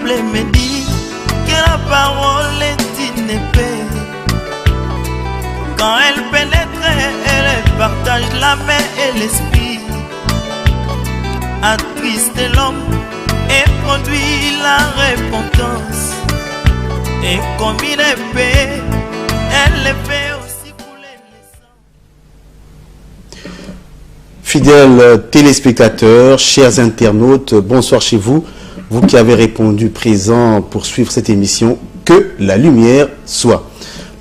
peuple me dit que la parole est une épée. Quand elle pénètre, elle partage la main et l'esprit, attriste l'homme et produit la repentance. Et comme une épée, elle le fait aussi couler le sang. Fidèles téléspectateurs, chers internautes, bonsoir chez vous. Vous qui avez répondu présent pour suivre cette émission, que la lumière soit.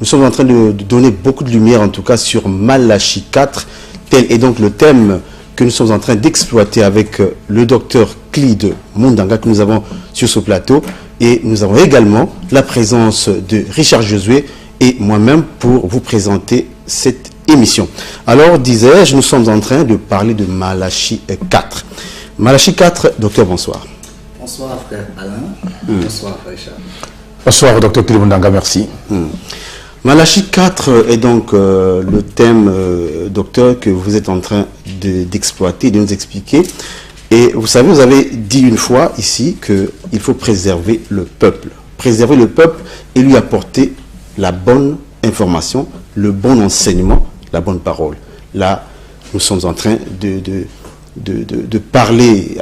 Nous sommes en train de donner beaucoup de lumière, en tout cas, sur Malachie 4. Tel est donc le thème que nous sommes en train d'exploiter avec le docteur Clide Mundanga que nous avons sur ce plateau. Et nous avons également la présence de Richard Josué et moi-même pour vous présenter cette émission. Alors, disais-je, nous sommes en train de parler de Malachie 4. Malachie 4, docteur, bonsoir. Bonsoir, frère Alain. Bonsoir, frère Richard. Bonsoir, docteur Clide Mundanga, merci. Malachie 4 est donc le thème, docteur, que vous êtes en train d'exploiter, de nous expliquer. Et vous savez, vous avez dit une fois ici qu'il faut préserver le peuple. Préserver le peuple et lui apporter la bonne information, le bon enseignement, la bonne parole. Là, nous sommes en train de parler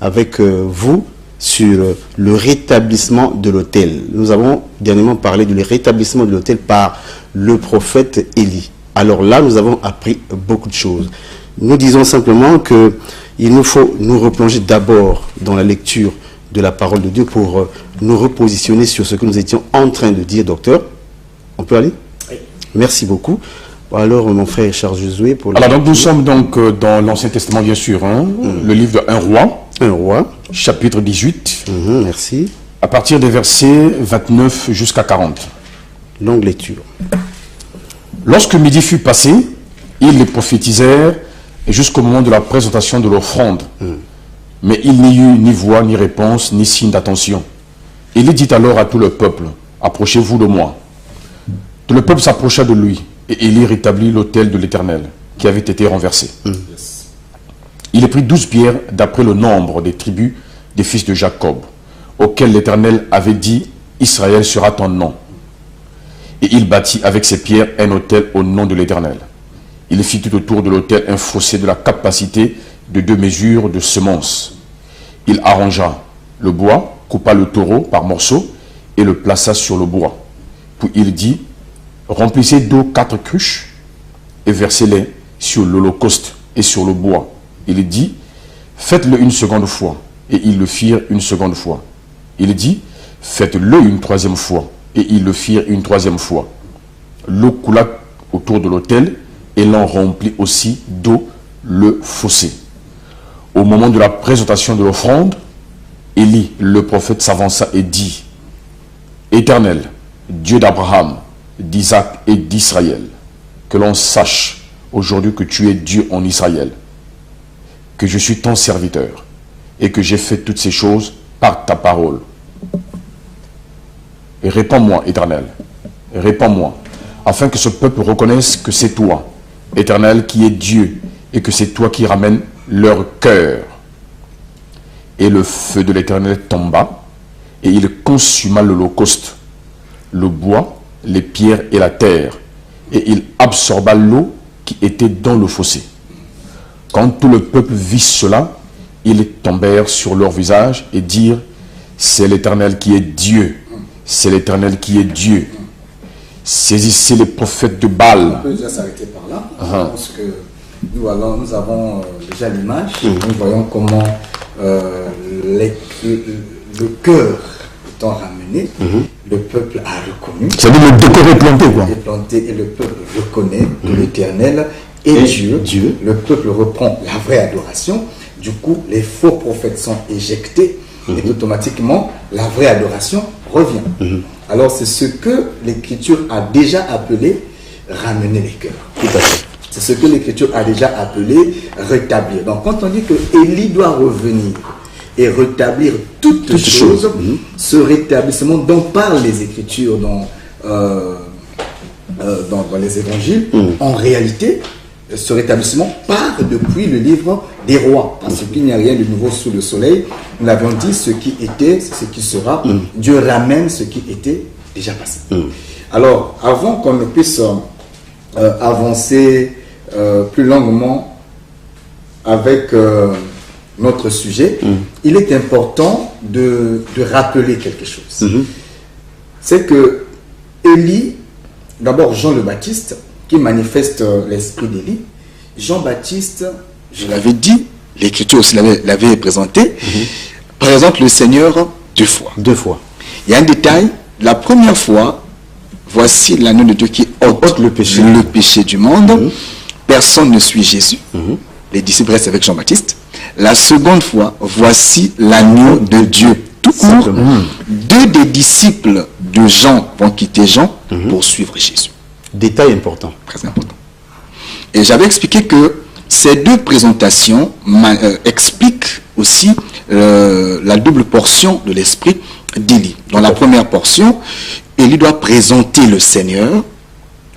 avec vous sur le rétablissement de l'autel. Nous avons dernièrement parlé du rétablissement de l'autel par le prophète Élie. Alors là, nous avons appris beaucoup de choses. Nous disons simplement que il nous faut nous replonger d'abord dans la lecture de la parole de Dieu pour nous repositionner sur ce que nous étions en train de dire, docteur. On peut aller? Oui. Merci beaucoup. Alors, mon frère Charles Josué pour... Alors, donc, nous sommes donc dans l'Ancien Testament, bien sûr, hein, le livre de 1 Roi. 1 Roi. Chapitre 18. Merci. À partir des versets 29 jusqu'à 40. Longue lecture. Lorsque midi fut passé, ils les prophétisèrent jusqu'au moment de la présentation de l'offrande. Mais il n'y eut ni voix, ni réponse, ni signe d'attention. Il dit alors à tout le peuple, approchez-vous de moi. Tout le peuple s'approcha de lui, et il y rétablit l'autel de l'Éternel, qui avait été renversé. Il prit 12 pierres d'après le nombre des tribus des fils de Jacob, auxquels l'Éternel avait dit, Israël sera ton nom. Et il bâtit avec ces pierres un autel au nom de l'Éternel. Il fit tout autour de l'autel un fossé de la capacité de 2 mesures de semences. Il arrangea le bois, coupa le taureau par morceaux et le plaça sur le bois. Puis il dit, remplissez d'eau 4 cruches et versez-les sur l'holocauste et sur le bois. Il dit, faites-le une seconde fois. Et ils le firent une seconde fois. Il dit, faites-le une troisième fois. Et ils le firent une troisième fois. L'eau coula autour de l'autel et l'on remplit aussi d'eau le fossé. Au moment de la présentation de l'offrande, Élie, le prophète, s'avança et dit, Éternel, Dieu d'Abraham, d'Isaac et d'Israël, que l'on sache aujourd'hui que tu es Dieu en Israël, que je suis ton serviteur et que j'ai fait toutes ces choses par ta parole. Et réponds-moi, Éternel, réponds-moi, afin que ce peuple reconnaisse que c'est toi, Éternel, qui est Dieu, et que c'est toi qui ramènes leur cœur. Et le feu de l'Éternel tomba, et il consuma l'holocauste, le bois, les pierres et la terre, et il absorba l'eau qui était dans le fossé. Quand tout le peuple vit cela, ils tombèrent sur leur visage et dirent, c'est l'Éternel qui est Dieu, c'est l'Éternel qui est Dieu. Saisissez les prophètes de Baal. On peut déjà s'arrêter par là. Je pense que nous avons déjà l'image. Nous voyons comment le cœur étant ramené, le peuple a reconnu. C'est-à-dire le décor est planté, quoi. Et le peuple reconnaît que l'Éternel est Dieu. Le peuple reprend la vraie adoration. Du coup, les faux prophètes sont éjectés et automatiquement, la vraie adoration revient. Alors, c'est ce que l'Écriture a déjà appelé ramener les cœurs. Tout à fait. C'est ce que l'Écriture a déjà appelé rétablir. Donc, quand on dit que Élie doit revenir et rétablir toutes choses, ce rétablissement dont parlent les Écritures dans les Évangiles, en réalité, ce rétablissement part depuis le livre des rois, parce qu'il n'y a rien de nouveau sous le soleil. Nous l'avions dit, ce qui était, c'est ce qui sera. Dieu ramène ce qui était déjà passé. Alors, avant qu'on ne puisse avancer plus longuement avec notre sujet, il est important de rappeler quelque chose. C'est que Élie, d'abord Jean le Baptiste, qui manifeste l'esprit d'Élie. Jean-Baptiste, je l'avais dit, l'Écriture aussi l'avait présenté, présente le Seigneur 2 fois. 2 fois. Il y a un détail, la première fois, voici l'agneau de Dieu qui ôte le péché du monde. Personne ne suit Jésus. Les disciples restent avec Jean-Baptiste. La seconde fois, voici l'agneau de Dieu. Tout court, 2 des disciples de Jean vont quitter Jean pour suivre Jésus. Détail important. Très important. Et j'avais expliqué que ces 2 présentations expliquent aussi la double portion de l'esprit d'Élie. Dans la première portion, Élie doit présenter le Seigneur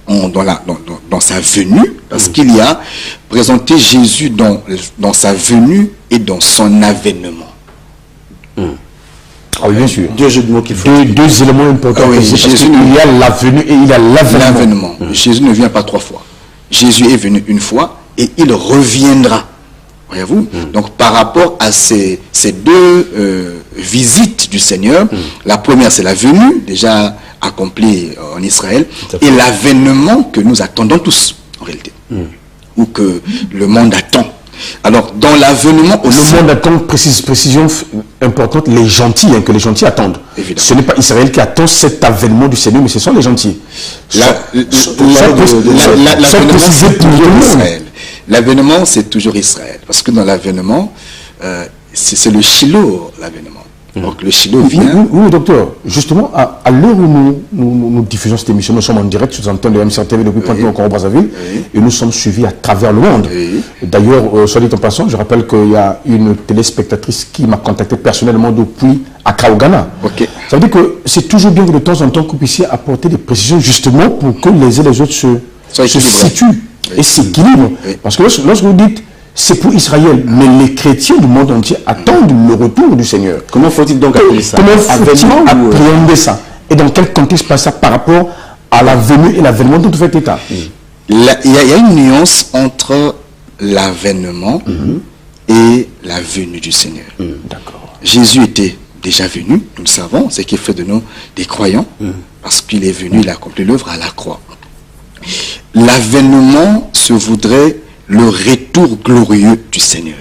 dans sa venue, parce qu'il y a présenté Jésus dans sa venue et dans son avènement. Ah oui, bien sûr. 2 jeux de mots qu'il faut. Deux éléments importants. Ah oui, il y a la venue et il y a l'avènement. Jésus ne vient pas 3 fois. Jésus est venu une fois et il reviendra. Voyez-vous? Donc par rapport à ces 2 visites du Seigneur, la première c'est la venue, déjà accomplie en Israël, et l'avènement que nous attendons tous, en réalité. Ou que le monde attend. Alors, dans l'avènement aussi... Le monde attend, précision importante, les gentils, que les gentils attendent. Évidemment. Ce n'est pas Israël qui attend cet avènement du Seigneur, mais ce sont les gentils. L'avènement, c'est toujours Israël. Parce que dans l'avènement, c'est le Shiloh, l'avènement. Donc le Shiloh vient... Oui, docteur. Justement, à l'heure où nous diffusons cette émission, nous sommes en direct sur l'antenne de MCRTV depuis Pointe-Noire au Congo-Brazzaville, et nous sommes suivis à travers le monde. D'ailleurs, soit dit en passant, je rappelle qu'il y a une téléspectatrice qui m'a contacté personnellement depuis Accra au Ghana. Ça veut dire que c'est toujours bien que de temps en temps que vous puissiez apporter des précisions justement pour que les uns et les autres se situent et s'équilibrent. Parce que lorsque vous dites c'est pour Israël, mais les chrétiens du monde entier attendent le retour du Seigneur. Comment faut-il donc appeler ça? Comment faut-il appréhender ça? Et dans quel contexte passe ça par rapport à la venue et l'avènement dont vous faites état? Il y a une nuance entre l'avènement et la venue du Seigneur. Jésus était déjà venu, nous le savons, c'est ce qui fait de nous des croyants, parce qu'il est venu, il a accompli l'œuvre à la croix. L'avènement se voudrait le retour glorieux du Seigneur.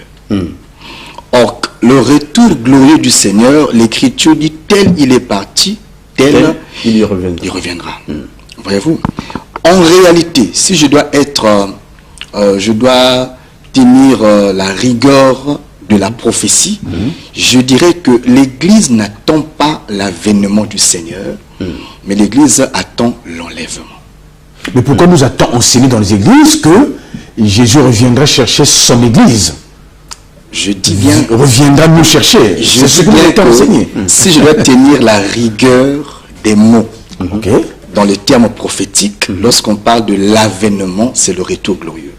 Or, le retour glorieux du Seigneur, l'Écriture dit tel il est parti, tel il y reviendra. Il reviendra. Voyez-vous? En réalité, si je dois je dois tenir la rigueur de la prophétie, je dirais que l'Église n'attend pas l'avènement du Seigneur, mais l'Église attend l'enlèvement. Mais pourquoi nous a-t-on enseigné dans les églises que Jésus reviendra chercher son église? Je dis bien... reviendra nous chercher. C'est ce que nous a enseigné. Si je dois tenir la rigueur des mots, dans les termes prophétiques, lorsqu'on parle de l'avènement, c'est le retour glorieux.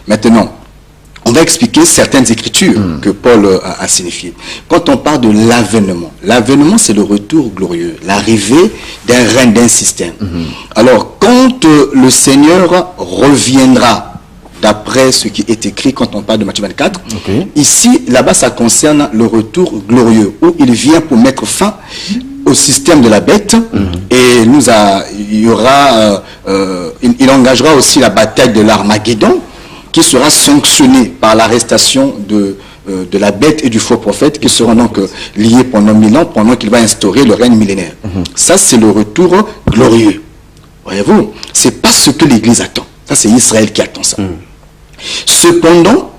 Maintenant, on va expliquer certaines écritures que Paul a signifiées. Quand on parle de l'avènement c'est le retour glorieux, l'arrivée d'un règne, d'un système. Alors, quand le Seigneur reviendra, d'après ce qui est écrit quand on parle de Matthieu 24, ici, là-bas, ça concerne le retour glorieux, où il vient pour mettre fin au système de la bête, et il engagera aussi la bataille de l'Armageddon, qui sera sanctionné par l'arrestation de la bête et du faux prophète, qui seront donc liés pendant 1000 ans, pendant qu'il va instaurer le règne millénaire. Ça, c'est le retour glorieux. Voyez-vous, c'est pas ce que l'Église attend. Ça, c'est Israël qui attend ça. Cependant,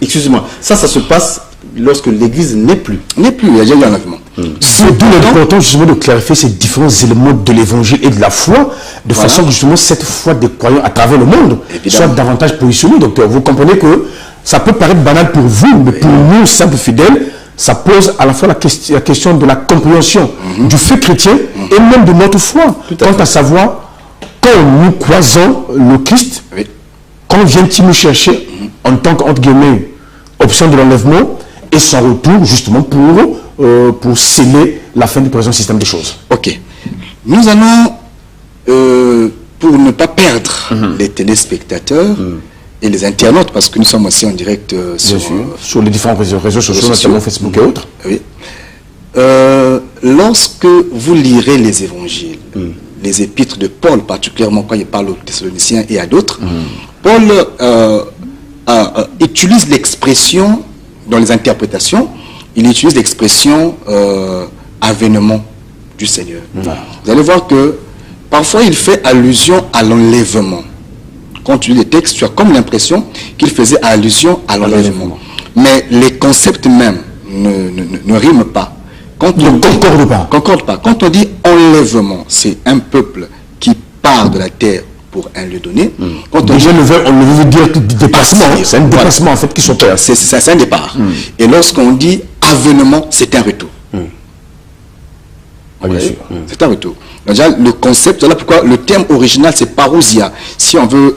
excusez-moi, ça se passe lorsque l'Église n'est plus. Il y a déjà eu un enlèvement. C'est d'où l'important justement de clarifier ces différents éléments de l'évangile et de la foi, de façon que justement cette foi des croyants à travers le monde soit davantage positionnée, docteur. Vous comprenez que ça peut paraître banal pour vous, mais pour nous, simples fidèles, ça pose à la fois la question de la compréhension du fait chrétien et même de notre foi. Quant à savoir, quand nous croisons le Christ, quand vient-il nous chercher en tant qu'entre guillemets option de l'enlèvement et son retour justement pour sceller la fin du présent système des choses? Ok. Nous allons, pour ne pas perdre les téléspectateurs et les internautes, parce que nous sommes aussi en direct sur les différents réseaux sociaux, notamment Facebook et autres. Oui. Lorsque vous lirez les évangiles, les épîtres de Paul, particulièrement quand il parle aux Thessaloniciens et à d'autres, Paul utilise l'expression, dans les interprétations, il utilise l'expression avènement du Seigneur. Vous allez voir que parfois il fait allusion à l'enlèvement. Quand tu lis les textes, tu as comme l'impression qu'il faisait allusion à l'enlèvement. Mais les concepts même ne riment pas. Concorde pas. Quand on dit enlèvement, c'est un peuple qui part de la terre pour un lieu donné. Quand on déjà, on veut dire déplacement. C'est un déplacement en fait qui s'opère. C'est un départ. Et lorsqu'on dit avènement, c'est un retour. Bien sûr. C'est un retour. Déjà, le concept, voilà pourquoi le terme original c'est parousia. Si on veut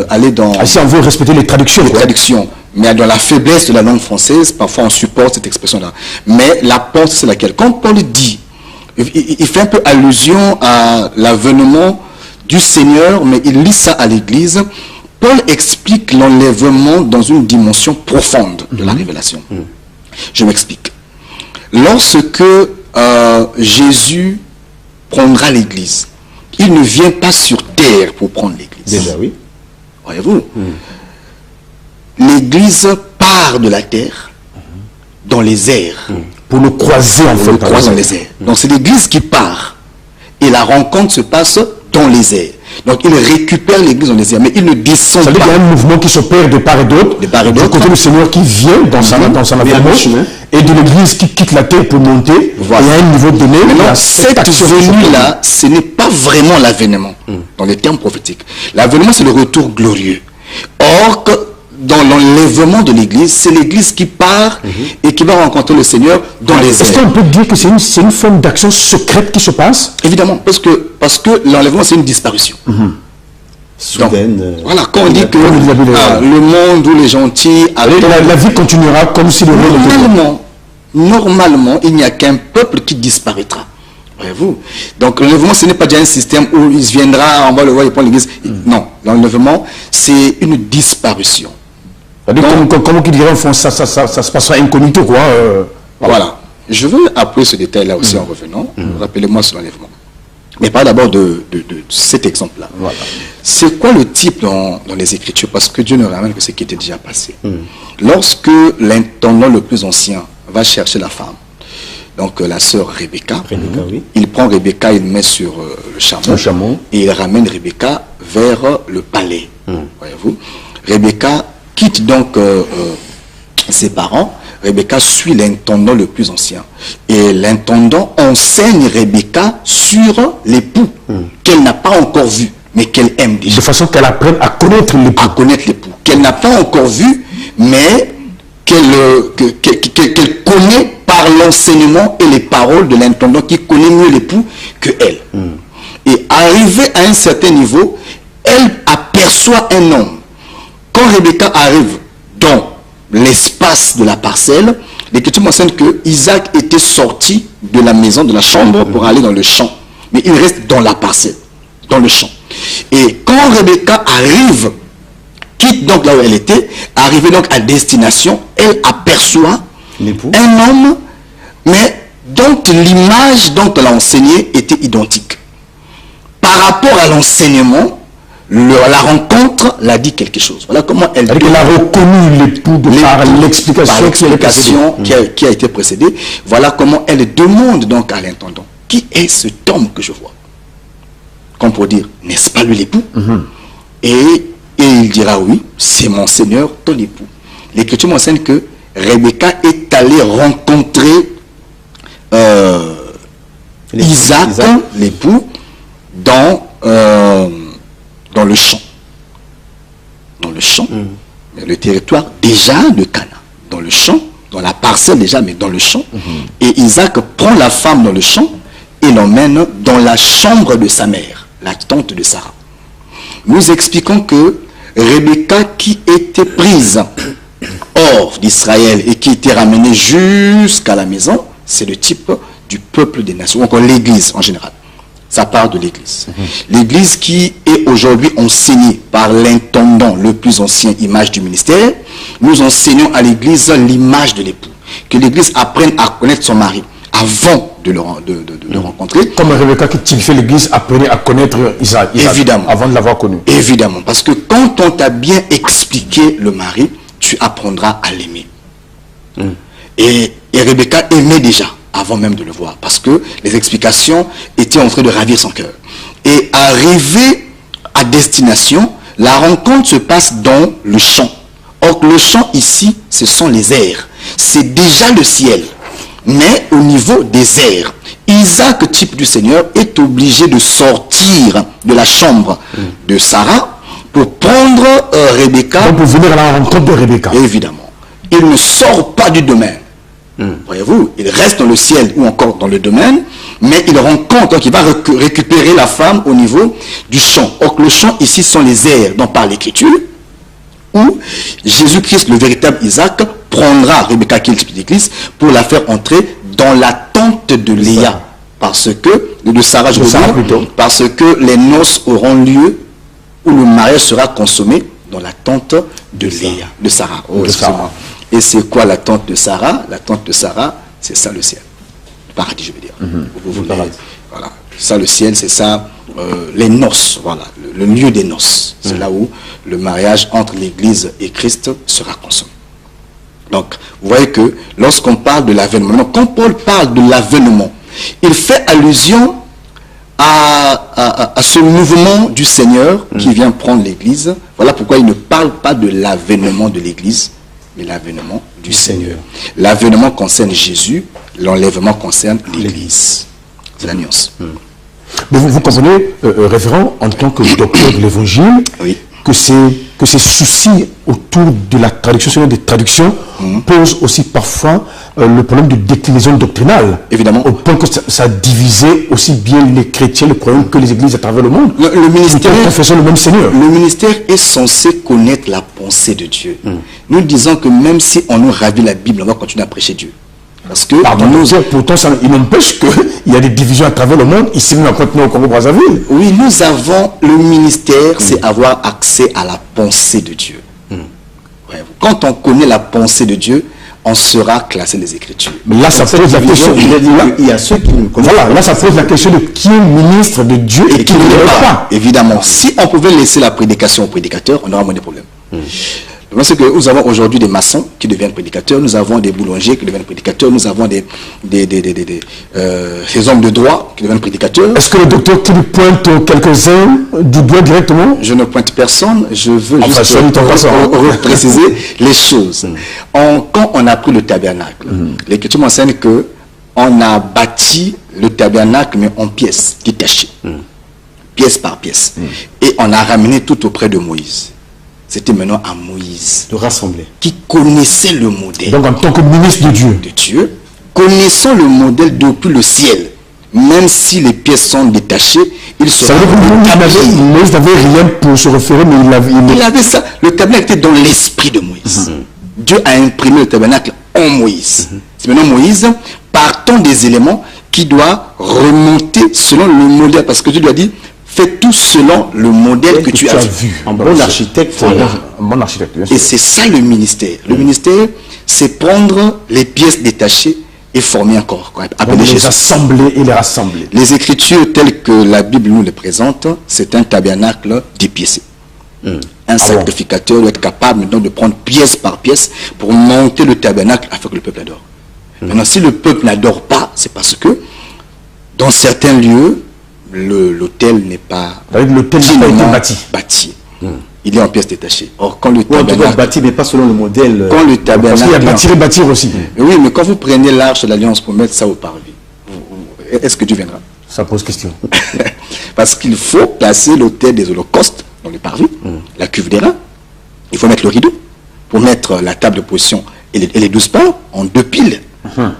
aller dans... si on veut respecter les traductions. Mais dans la faiblesse de la langue française, parfois on supporte cette expression-là. Mais la porte, c'est laquelle? Quand Paul dit, il fait un peu allusion à l'avènement du Seigneur, mais il lit ça à l'église. Paul explique l'enlèvement dans une dimension profonde de la révélation. Je m'explique. Lorsque Jésus prendra l'église, il ne vient pas sur terre pour prendre l'église. Déjà, oui. Voyez-vous, l'église part de la terre dans les airs. Pour le croiser en fait. Dans les airs. Donc c'est l'église qui part. Et la rencontre se passe dans les airs. Donc il récupère l'église dans les airs, mais il ne descend pas. Ça veut dire qu'il y a un mouvement qui s'opère de part et d'autre. Du côté du Seigneur qui vient dans sa avènement, et de l'église qui quitte la terre pour monter. Voilà. Il y a un niveau donné. Maintenant, cette venue-là, ce n'est pas vraiment l'avènement dans les termes prophétiques. L'avènement, c'est le retour glorieux. Or, dans l'enlèvement de l'église, c'est l'église qui part et qui va rencontrer le Seigneur dans les airs. Est-ce qu'on peut dire que c'est une forme d'action secrète qui se passe? Évidemment, parce que l'enlèvement, c'est une disparition. Soudaine. Voilà, quand on dit que le monde où les gentils... La vie continuera comme si le monde... Normalement, il n'y a qu'un peuple qui disparaîtra. Voyez-vous? Donc l'enlèvement, ce n'est pas déjà un système où il viendra, on va le voir, il prend l'église. Non, l'enlèvement, c'est une disparition. Comment qu'il dirait, ça se passera incognito, quoi. Voilà. Je veux appeler ce détail-là aussi en revenant. Rappelez-moi sur l'enlèvement. Mais pas d'abord de cet exemple-là. Voilà. C'est quoi le type dans les Écritures? Parce que Dieu ne ramène que ce qui était déjà passé. Lorsque l'intendant le plus ancien va chercher la femme, donc la sœur Rebecca, Oui. il prend Rebecca, il met sur le chameau, et il ramène Rebecca vers le palais. Voyez-vous, Rebecca quitte donc ses parents. Rebecca suit l'intendant le plus ancien. Et l'intendant enseigne Rebecca sur l'époux qu'elle n'a pas encore vu, mais qu'elle aime déjà. De façon qu'elle apprenne à connaître l'époux. À connaître l'époux. Qu'elle n'a pas encore vu, mais qu'elle connaît par l'enseignement et les paroles de l'intendant qui connaît mieux l'époux que elle. Et arrivée à un certain niveau, elle aperçoit un homme. Quand Rebecca arrive dans l'espace de la parcelle, l'Écriture mentionne que Isaac était sorti de la maison, de la chambre pour aller dans le champ. Mais il reste dans la parcelle, dans le champ. Et quand Rebecca arrive, quitte donc là où elle était, arrivée donc à destination, elle aperçoit un homme, mais dont l'image dont elle a enseigné était identique. Par rapport à l'enseignement, la rencontre l'a dit quelque chose. Voilà comment elle a reconnu l'époux par l'explication qui a été précédée. Voilà comment elle demande donc à l'intendant: qui est cet homme que je vois? Comme pour dire, n'est-ce pas lui l'époux? Et il dira: oui, c'est mon Seigneur, ton époux. L'Écriture m'enseigne que Rebecca est allée rencontrer Isaac, l'époux, dans le champ. Dans le champ. Mais le territoire déjà de Cana. Dans le champ, dans la parcelle déjà, mais dans le champ. Et Isaac prend la femme dans le champ et l'emmène dans la chambre de sa mère, la tante de Sarah. Nous expliquons que Rebecca qui était prise hors d'Israël et qui était ramenée jusqu'à la maison, c'est le type du peuple des nations, ou encore l'Église en général. Ça part de l'Église. L'Église qui est aujourd'hui enseignée par l'intendant le plus ancien, image du ministère. Nous enseignons à l'Église l'image de l'époux. Que l'Église apprenne à connaître son mari avant de le rencontrer. Comme Rebecca qui typifie l'Église apprenait à connaître Isaac Évidemment. Avant de l'avoir connu. Évidemment. Parce que quand on t'a bien expliqué le mari, tu apprendras à l'aimer. Et Rebecca aimait déjà avant même de le voir, parce que les explications étaient en train de ravir son cœur. Et arrivé à destination, la rencontre se passe dans le champ. Or, le champ ici, ce sont les airs. C'est déjà le ciel, mais au niveau des airs. Isaac, type du Seigneur, est obligé de sortir de la chambre de Sarah pour prendre Rebecca. Donc, pour venir à la rencontre de Rebecca. Évidemment. Il ne sort pas du domaine. Voyez-vous, il reste dans le ciel ou encore dans le domaine, mais il rencontre, donc il va récupérer la femme au niveau du champ. Or, le champ ici sont les airs dont parle l'Écriture, où Jésus-Christ, le véritable Isaac, prendra Rebecca, qui est le type d'église, pour la faire entrer dans la tente de Léa. Parce que, de Sarah, parce que les noces auront lieu, où le mariage sera consommé dans la tente de Léa, de Sarah. Oh, excusez-moi. Et c'est quoi la tente de Sarah? La tente de Sarah, c'est ça le ciel. Le paradis, je veux dire. Voilà. Ça le ciel, c'est ça les noces. Voilà. Le lieu des noces. C'est là où le mariage entre l'Église et Christ sera consommé. Donc, vous voyez que lorsqu'on parle de l'avènement, quand Paul parle de l'avènement, il fait allusion à ce mouvement du Seigneur qui vient prendre l'Église. Voilà pourquoi il ne parle pas de l'avènement de l'Église, mais l'avènement du Seigneur. L'avènement concerne Jésus, l'enlèvement concerne l'Église. C'est la nuance. Mais vous comprenez, révérend, en tant que docteur de l'Évangile, que ces soucis autour de la traduction, des traductions, posent aussi parfois le problème de déclinaison doctrinale. Évidemment. Au point que ça divisait aussi bien les chrétiens, les croyants, que les églises à travers le monde. Le ministère, confessant le même Seigneur. Le ministère est censé connaître la pensée de Dieu. Nous disons que même si on nous ravit la Bible, on va continuer à prêcher Dieu. Parce que pourtant, il n'empêche qu'il y a des divisions à travers le monde, ici même au Congo-Brazzaville. Oui, nous avons le ministère, c'est avoir accès à la pensée de Dieu. Quand on connaît la pensée de Dieu, on saura classer les Écritures. Mais là, ça pose la question. Il y a ceux qui ne connaissent pas. Voilà, là, ça pose la question de qui est ministre de Dieu et qui ne l'est pas. Évidemment, si on pouvait laisser la prédication au prédicateur, on aura moins de problèmes. C'est que nous avons aujourd'hui des maçons qui deviennent prédicateurs, nous avons des boulangers qui deviennent prédicateurs, nous avons des hommes de droit qui deviennent prédicateurs. Est-ce que le docteur qui lui pointe quelques-uns du doigt directement? Je ne pointe personne, je veux juste préciser les choses. Quand on a pris le tabernacle, l'Écriture m'enseigne qu'on a bâti le tabernacle mais en pièces détachées, pièce par pièce, et on a ramené tout auprès de Moïse. C'était maintenant à Moïse de rassembler, qui connaissait le modèle. Donc en tant que ministre de Dieu, connaissant le modèle depuis le ciel, même si les pièces sont détachées, il sera. Moïse n'avait rien pour se référer, mais il avait ça. Le tabernacle était dans l'esprit de Moïse. Dieu a imprimé le tabernacle en Moïse. C'est maintenant Moïse, partant des éléments, qui doit remonter selon le modèle, parce que Dieu lui a dit: fais tout selon le modèle que tu as vu. Un bon architecte. Un bon architecte. Et c'est ça le ministère. Le ministère, c'est prendre les pièces détachées et former un corps. Les assembler et les rassembler. Les Écritures telles que la Bible nous les présente, c'est un tabernacle dépiécé. Un sacrificateur doit être capable maintenant de prendre pièce par pièce pour monter le tabernacle afin que le peuple adore. Maintenant, si le peuple n'adore pas, c'est parce que dans certains lieux, l'autel n'est pas bâti. Il est en pièces détachées. Or, quand le tabernacle bâti, mais pas selon le modèle. Quand le tabernacle, parce qu'il y a bâtir aussi. Oui, mais quand vous prenez l'arche de l'alliance pour mettre ça au parvis, est-ce que Dieu viendra? Ça pose question. Parce qu'il faut placer l'autel des holocaustes dans le parvis, la cuve des reins. Il faut mettre le rideau pour mettre la table de position et les 12 pains en 2 piles.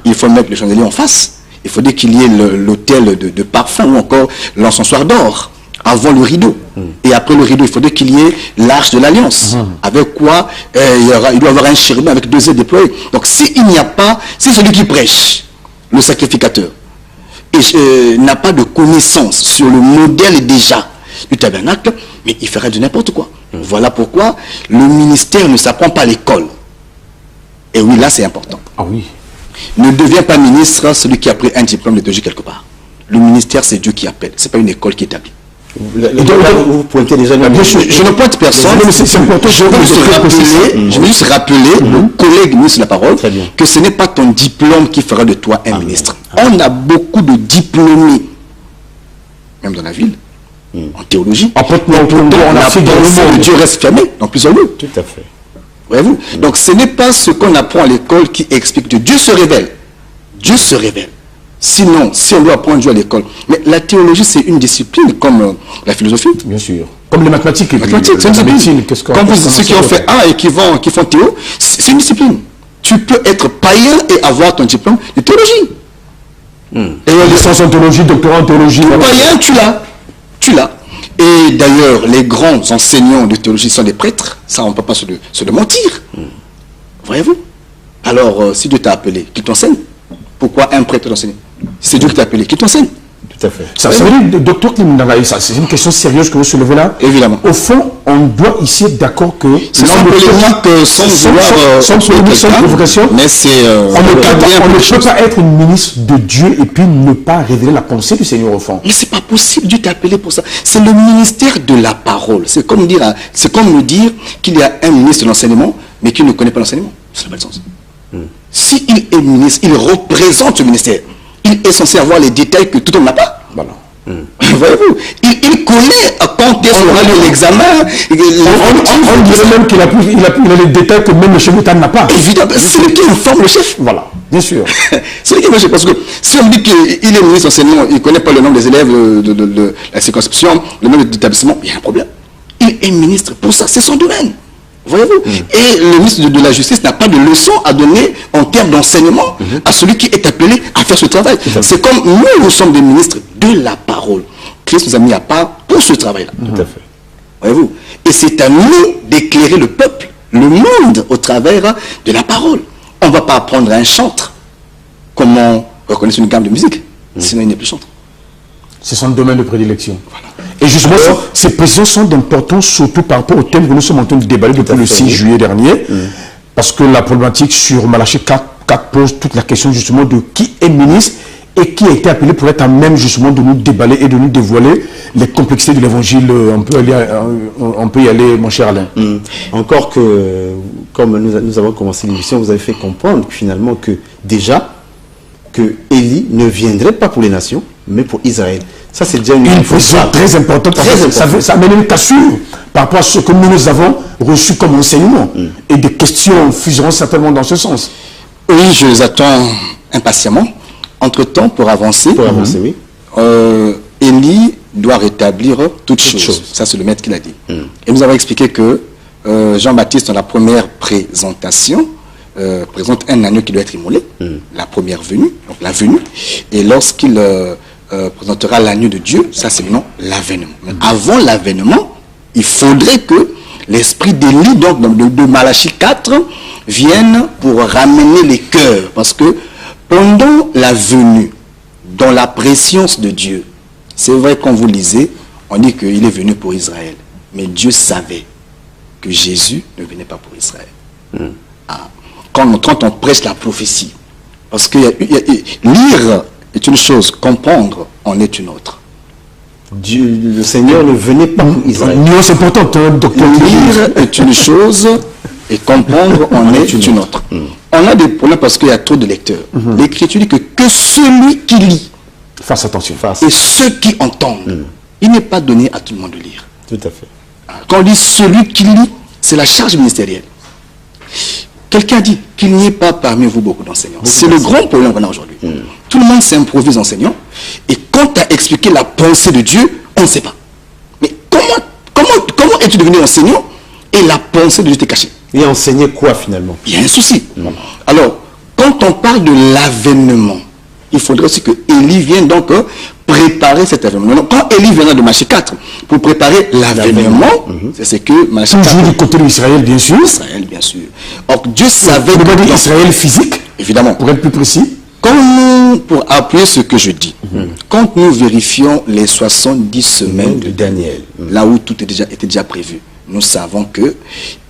Il faut mettre le chandelier en face. Il faudrait qu'il y ait l'autel de parfum ou encore l'encensoir d'or avant le rideau. Et après le rideau, il faudrait qu'il y ait l'arche de l'alliance. Avec quoi il doit y avoir un chérubin avec 2 ailes déployées. Donc s'il n'y a pas, si celui qui prêche, le sacrificateur, n'a pas de connaissance sur le modèle déjà du tabernacle, mais il ferait de n'importe quoi. Voilà pourquoi le ministère ne s'apprend pas à l'école. Et oui, là c'est important. Ah oui. Ne devient pas ministre celui qui a pris un diplôme de théologie quelque part. Le ministère, c'est Dieu qui appelle. Ce n'est pas une école qui établit. Vous pointez déjà... Je ne pointe personne. C'est important. Je veux juste rappeler le collègue ministre de la parole que ce n'est pas ton diplôme qui fera de toi un ministre. On a beaucoup de diplômés, même dans la ville, en théologie. On a fait que Dieu reste fermé dans plusieurs lieux. Tout à fait. Voyez-vous? Donc ce n'est pas ce qu'on apprend à l'école qui explique que Dieu se révèle. Dieu se révèle. Sinon, si on doit apprendre Dieu à l'école. Mais la théologie, c'est une discipline comme la philosophie. Bien sûr. Comme les mathématiques. C'est une discipline. Comme ceux qui ont fait A et qui font théo, c'est une discipline. Tu peux être païen et avoir ton diplôme de théologie. Et la licence en théologie, doctorat en théologie. Païen, tu l'as. Et d'ailleurs, les grands enseignants de théologie sont des prêtres. Ça, on ne peut pas se le mentir. Voyez-vous? Alors, si Dieu t'a appelé, qu'il t'enseigne. Pourquoi un prêtre t'enseigne? C'est Dieu qui t'a appelé, qui t'enseigne. Tout à fait. Ça veut dire, docteur Klimdanga, c'est une question sérieuse que vous soulevez là. Évidemment. Au fond, on doit ici être d'accord que... C'est sans polémique, sans provocation. Mais c'est... on ne peut pas être une ministre de Dieu et puis ne pas révéler la pensée du Seigneur au fond. Mais c'est pas possible, Dieu t'a appelé pour ça. C'est le ministère de la parole. C'est comme me dire qu'il y a un ministre de l'enseignement, mais qui ne connaît pas l'enseignement. Ça n'a pas de sens. S'il est ministre, il représente ce ministère. Il est censé avoir les détails que tout le monde n'a pas. Voilà. Voyez-vous, il connaît quand est-ce qu'on aura l'examen. On dirait même qu'il a les détails que même le chef d'État n'a pas. Évidemment, c'est lui qui informe le chef. Voilà, bien sûr. C'est lui qui informe le chef. Parce que si on dit qu'il est ministre d'enseignement, il ne connaît pas le nombre des élèves de la circonscription, le nombre d'établissements, il y a un problème. Il est ministre pour ça, c'est son domaine. Voyez-vous? Et le ministre de la Justice n'a pas de leçon à donner en termes d'enseignement à celui qui est appelé à faire ce travail. C'est comme nous sommes des ministres de la parole. Christ nous a mis à part pour ce travail-là. Tout à fait. Voyez-vous? Et c'est à nous d'éclairer le peuple, le monde, au travers de la parole. On ne va pas apprendre à un chantre comment reconnaître une gamme de musique, sinon il n'est plus chantre. C'est son domaine de prédilection. Voilà. Et justement, ces précisions sont d'importance surtout par rapport au thème que nous sommes en train de déballer depuis le 6 juillet dernier. Parce que la problématique sur Malachie 4 pose toute la question justement de qui est ministre et qui a été appelé pour être à même justement de nous déballer et de nous dévoiler les complexités de l'évangile. On peut y aller, mon cher Alain. Encore que, comme nous avons commencé l'émission, vous avez fait comprendre finalement que déjà, que Élie ne viendrait pas pour les nations, mais pour Israël. Ça, c'est déjà une position très importante. Ça amène une cassure par rapport à ce que nous avons reçu comme enseignement. Et des questions fuseront certainement dans ce sens. Oui, je les attends impatiemment. Entre-temps, pour avancer, oui. Élie doit rétablir toutes choses. Ça, c'est le maître qui l'a dit. Et nous avons expliqué que Jean-Baptiste, dans la première présentation, présente un agneau qui doit être immolé, la première venue, donc la venue. Et lorsqu'il présentera l'agneau de Dieu, ça c'est le nom, l'avènement. Avant l'avènement, il faudrait que l'esprit d'Élie, donc de Malachie 4, vienne pour ramener les cœurs. Parce que pendant la venue, dans la préscience de Dieu, c'est vrai quand vous lisez, on dit qu'il est venu pour Israël. Mais Dieu savait que Jésus ne venait pas pour Israël. Quand on prêche la prophétie, parce que lire est une chose, comprendre en est une autre. Dieu, le Seigneur ne venait pas pour Israël. Non, c'est important, docteur. Lire est une chose et comprendre en est une autre. On a des problèmes parce qu'il y a trop de lecteurs. L'Écriture dit que celui qui lit, fasse attention. Et ceux qui entendent, il n'est pas donné à tout le monde de lire. Tout à fait. Quand on dit celui qui lit, c'est la charge ministérielle. Quelqu'un dit qu'il n'y ait pas parmi vous beaucoup d'enseignants. C'est le grand problème qu'on a aujourd'hui. Tout le monde s'improvise enseignant. Et quand tu as expliqué la pensée de Dieu, on ne sait pas. Mais comment es-tu devenu enseignant et la pensée de Dieu t'est cachée? Et enseigner quoi finalement? Il y a un souci. Alors, quand on parle de l'avènement, il faudrait aussi que Élie vienne donc préparer cet événement. Donc, quand Élie viendra de Malachie 4 pour préparer l'avènement, c'est que Malachie 4... Toujours du côté de l'Israël, bien sûr. Israël, bien sûr. Or, Dieu savait... Vous demandez Israël physique, évidemment. pour être plus précis. Quand nous, pour appuyer ce que je dis, quand nous vérifions les 70 semaines de Daniel, là où tout était déjà prévu, nous savons que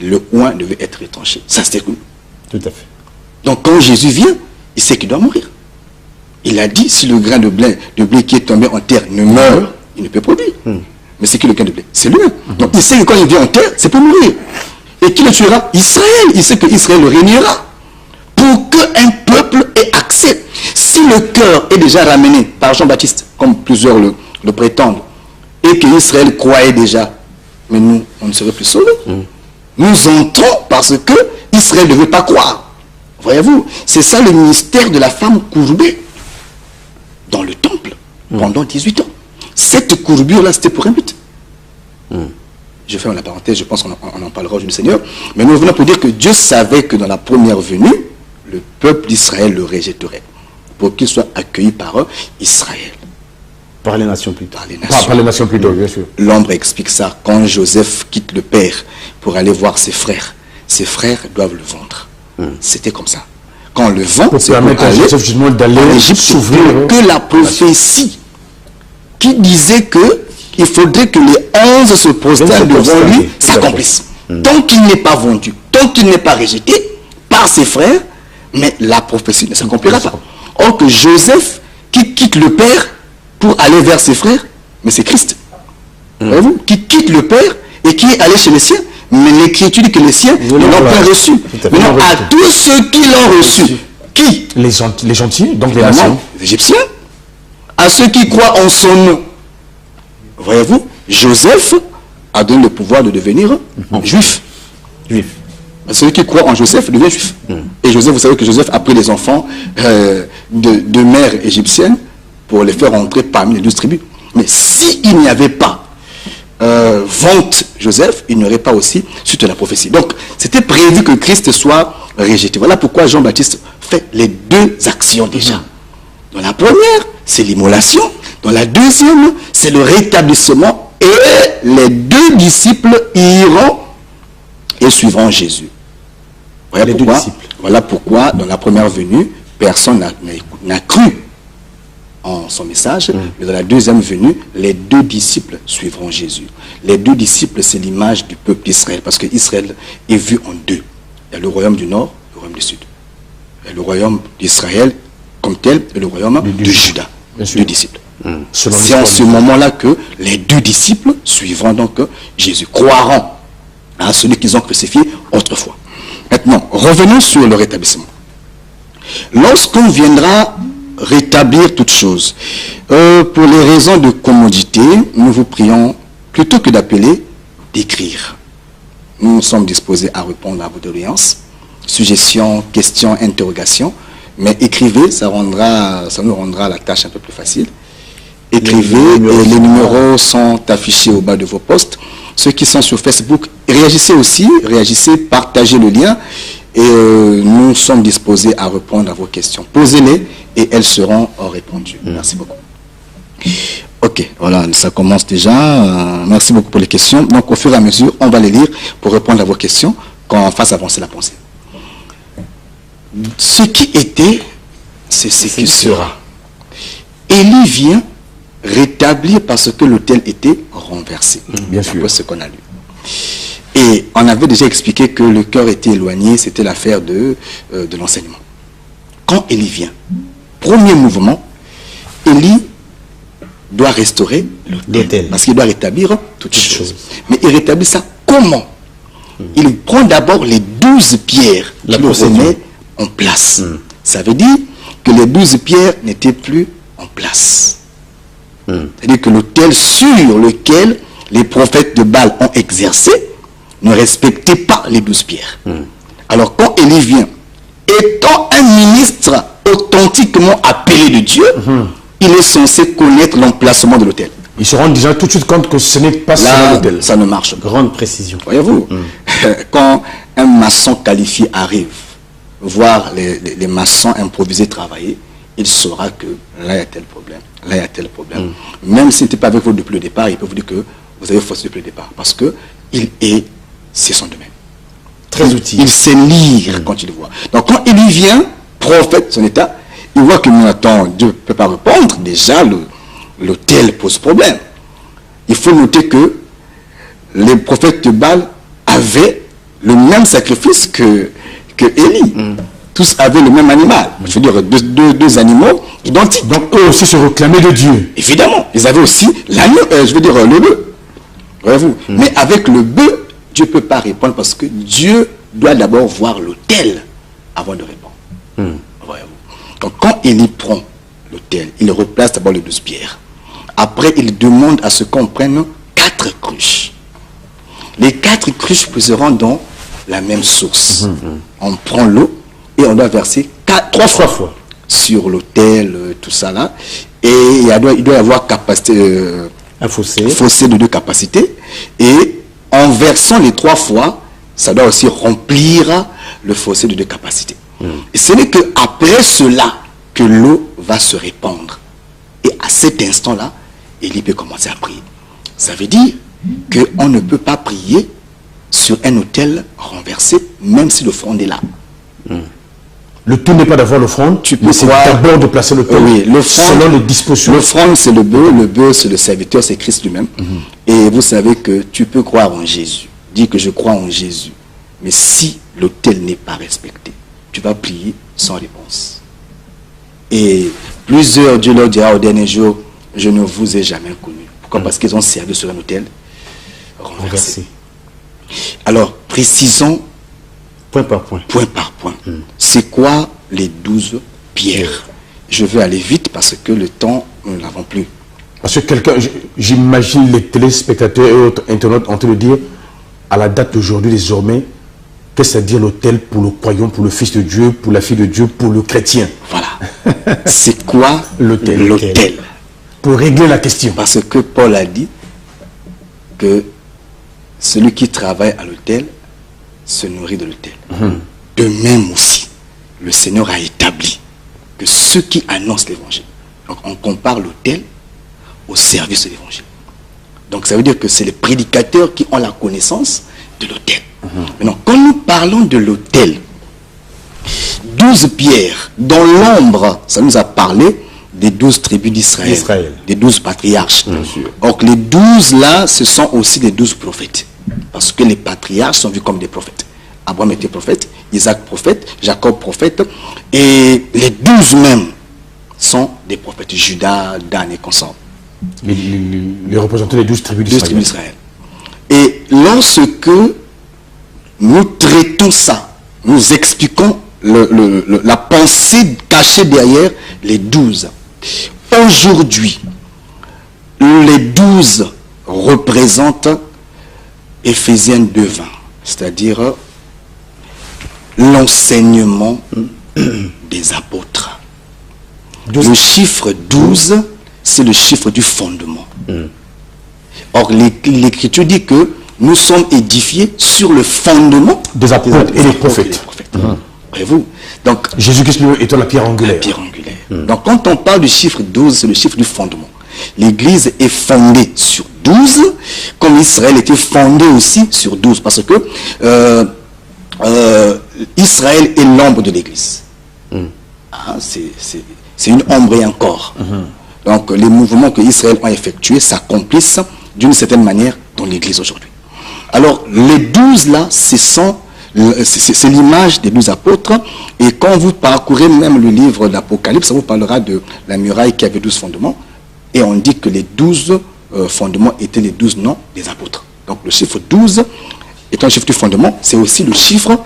le oint devait être étanché. Ça, c'était cool. Tout à fait. Donc, quand Jésus vient, il sait qu'il doit mourir. Il a dit, si le grain de blé qui est tombé en terre ne meurt, il ne peut produire. Mais c'est qui le grain de blé? C'est lui. Donc, il sait que quand il vient en terre, c'est pour mourir. Et qui le tuera? Israël. Il sait que Israël le régnera. Pour qu'un peuple ait accès. Si le cœur est déjà ramené par Jean-Baptiste, comme plusieurs le prétendent, et que Israël croyait déjà, mais nous, on ne serait plus sauvés. Nous entrons parce que Israël ne veut pas croire. Voyez-vous, c'est ça le ministère de la femme courbée dans le temple pendant 18 ans. Cette courbure-là, c'était pour un but. Je ferme la parenthèse, je pense qu'on en parlera aujourd'hui du Seigneur. Mais nous revenons pour dire que Dieu savait que dans la première venue, le peuple d'Israël le rejetterait pour qu'il soit accueilli par Israël. Par les nations plutôt. Par les nations plutôt, bien sûr. L'ombre explique ça. Quand Joseph quitte le père pour aller voir ses frères doivent le vendre. C'était comme ça. Quand le vend, c'est pour permettre à Joseph justement d'aller en Égypte, s'ouvrir. Que la prophétie qui disait que il faudrait que les 11 se prosternent devant lui s'accomplisse. Tant qu'il n'est pas vendu, tant qu'il n'est pas rejeté par ses frères, mais la prophétie ne s'accomplira pas. Or que Joseph, qui quitte le père pour aller vers ses frères, mais c'est Christ. Voyez-vous, qui quitte le père et qui est allé chez les siens, mais l'écriture dit que les siens ne l'ont pas reçu. Maintenant, à tous ceux qui l'ont reçu, qui? Les gentils, donc les nations. Les Égyptiens. À ceux qui croient en son nom. Voyez-vous, Joseph a donné le pouvoir de devenir juif. Celui qui croit en Joseph devient juif. Et Joseph, vous savez que Joseph a pris les enfants de mères égyptiennes pour les faire entrer parmi les 12 tribus. Mais s'il n'y avait pas vente Joseph, il n'y aurait pas aussi suite à la prophétie. Donc, c'était prévu que Christ soit rejeté. Voilà pourquoi Jean-Baptiste fait les deux actions déjà. Dans la première, c'est l'immolation. Dans la deuxième, c'est le rétablissement. Et les deux disciples iront et suivront Jésus. Voilà pourquoi, dans la première venue, personne n'a cru en son message. Mais dans la deuxième venue, les deux disciples suivront Jésus. Les deux disciples, c'est l'image du peuple d'Israël. Parce que Israël est vu en deux. Il y a le royaume du nord, le royaume du sud. Il y a le royaume d'Israël comme tel et le royaume de Juda. Deux disciples. C'est en ce moment-là que les deux disciples suivront donc Jésus, croiront à celui qu'ils ont crucifié autrefois. Maintenant, revenons sur le rétablissement. Lorsqu'on viendra rétablir toutes choses, pour les raisons de commodité, nous vous prions, plutôt que d'appeler, d'écrire. Nous sommes disposés à répondre à vos doléances, suggestions, questions, interrogations, mais écrivez, ça nous rendra la tâche un peu plus facile. Écrivez, et les numéros sont affichés au bas de vos postes. Ceux qui sont sur Facebook, réagissez aussi, partagez le lien et nous sommes disposés à répondre à vos questions. Posez-les et elles seront répondues. Merci beaucoup. Ok, voilà, ça commence déjà. Merci beaucoup pour les questions. Donc au fur et à mesure, on va les lire pour répondre à vos questions quand on fasse avancer la pensée. Ce qui était, c'est ce qui sera. Élie vient rétablir parce que l'autel était renversé. Bien sûr. C'est ce qu'on a lu. Et on avait déjà expliqué que le cœur était éloigné, c'était l'affaire de l'enseignement. Quand Élie vient, premier mouvement, Élie doit restaurer l'autel. Parce qu'il doit rétablir toutes choses. Mais il rétablit ça comment? Il prend d'abord les 12 pierres qu'il remet en place. Ça veut dire que les 12 pierres n'étaient plus en place. C'est-à-dire que l'autel sur lequel les prophètes de Baal ont exercé ne respectait pas les 12 pierres. Alors quand Élie vient, étant un ministre authentiquement appelé de Dieu, il est censé connaître l'emplacement de l'autel. Ils se rendent déjà tout de suite compte que ce n'est pas ça l'autel. Ça ne marche pas. Grande précision. Voyez-vous, quand un maçon qualifié arrive voir les maçons improvisés travailler, il saura que là il y a tel problème, là il y a tel problème. Même s'il n'était pas avec vous depuis le départ, il peut vous dire que vous avez faussé depuis le départ. Parce que c'est son domaine. Très utile. Il sait lire quand il voit. Donc quand il y vient, prophète, son état, il voit que maintenant Dieu ne peut pas répondre. Déjà, l'autel pose problème. Il faut noter que les prophètes de Baal avaient le même sacrifice que Élie. Tous avaient le même animal. Je veux dire, deux animaux identiques. Donc eux aussi se réclamaient de Dieu. Évidemment, ils avaient aussi l'agneau, je veux dire le bœuf. Voyez-vous. Mais avec le bœuf, Dieu ne peut pas répondre parce que Dieu doit d'abord voir l'autel avant de répondre. Voyez-vous. Donc quand Élie prend l'autel, il replace d'abord les 12 pierres. Après, il demande à ce qu'on prenne 4 cruches. Les 4 cruches puiseront dans la même source. On prend l'eau et on doit verser 3 fois sur l'autel, tout ça là. Et il doit y avoir capacité, un fossé de 2 capacités. Et en versant les 3 fois, ça doit aussi remplir le fossé de 2 capacités. Et ce n'est qu'après cela que l'eau va se répandre. Et à cet instant-là, Élie peut commencer à prier. Ça veut dire qu'on ne peut pas prier sur un autel renversé, même si l'offrande est là. Le tout n'est pas d'avoir l'offrande, mais c'est d'abord de placer l'autel selon les dispositions. L'offrande, c'est le bœuf, c'est le serviteur, c'est Christ lui-même. Et vous savez que tu peux croire en Jésus, dire que je crois en Jésus. Mais si l'autel n'est pas respecté, tu vas prier sans réponse. Et plusieurs, Dieu leur dira au dernier jour, je ne vous ai jamais connu. Pourquoi? Parce qu'ils ont servi sur un autel renversé. Alors, précisons point par point. C'est quoi les 12 pierres? Je veux aller vite parce que le temps, nous ne l'avons plus. Parce que quelqu'un, j'imagine les téléspectateurs et autres internautes en train de dire, à la date d'aujourd'hui, désormais, qu'est-ce que ça dit l'autel pour le croyant, pour le fils de Dieu, pour la fille de Dieu, pour le chrétien? Voilà. C'est quoi l'autel? Pour régler la question. Parce que Paul a dit que celui qui travaille à l'autel se nourrit de l'autel. De même aussi, le Seigneur a établi que ceux qui annoncent l'évangile, donc on compare l'autel au service de l'évangile. Donc ça veut dire que c'est les prédicateurs qui ont la connaissance de l'autel. Maintenant, quand nous parlons de l'autel, 12 pierres, dans l'ombre, ça nous a parlé des 12 tribus d'Israël, des 12 patriarches. Or, les 12 là, ce sont aussi les 12 prophètes. Parce que les patriarches sont vus comme des prophètes. Abraham était prophète, Isaac prophète, Jacob prophète, et les 12 même sont des prophètes, Judas, Dan et consorts. Les représentants des 12 tribus d'Israël. Et lorsque nous traitons ça, nous expliquons la pensée cachée derrière les 12. Aujourd'hui, les 12 représentent Éphésiens 2:20, c'est-à-dire l'enseignement des apôtres. Le chiffre 12, c'est le chiffre du fondement. Or, l'Écriture dit que nous sommes édifiés sur le fondement des apôtres et des prophètes. Voyez-vous? Donc, Jésus-Christ étant la pierre angulaire. Donc, quand on parle du chiffre 12, c'est le chiffre du fondement. L'Église est fondée sur 12, comme Israël était fondé aussi sur 12, parce que Israël est l'ombre de l'Église. C'est une ombre et un corps. Donc, les mouvements que Israël a effectués s'accomplissent d'une certaine manière dans l'Église aujourd'hui. Alors, les 12 là, c'est l'image des 12 apôtres. Et quand vous parcourez même le livre d'Apocalypse, ça vous parlera de la muraille qui avait 12 fondements. Et on dit que les 12 fondements étaient les 12 noms des apôtres. Donc le chiffre 12 étant le chiffre du fondement, c'est aussi le chiffre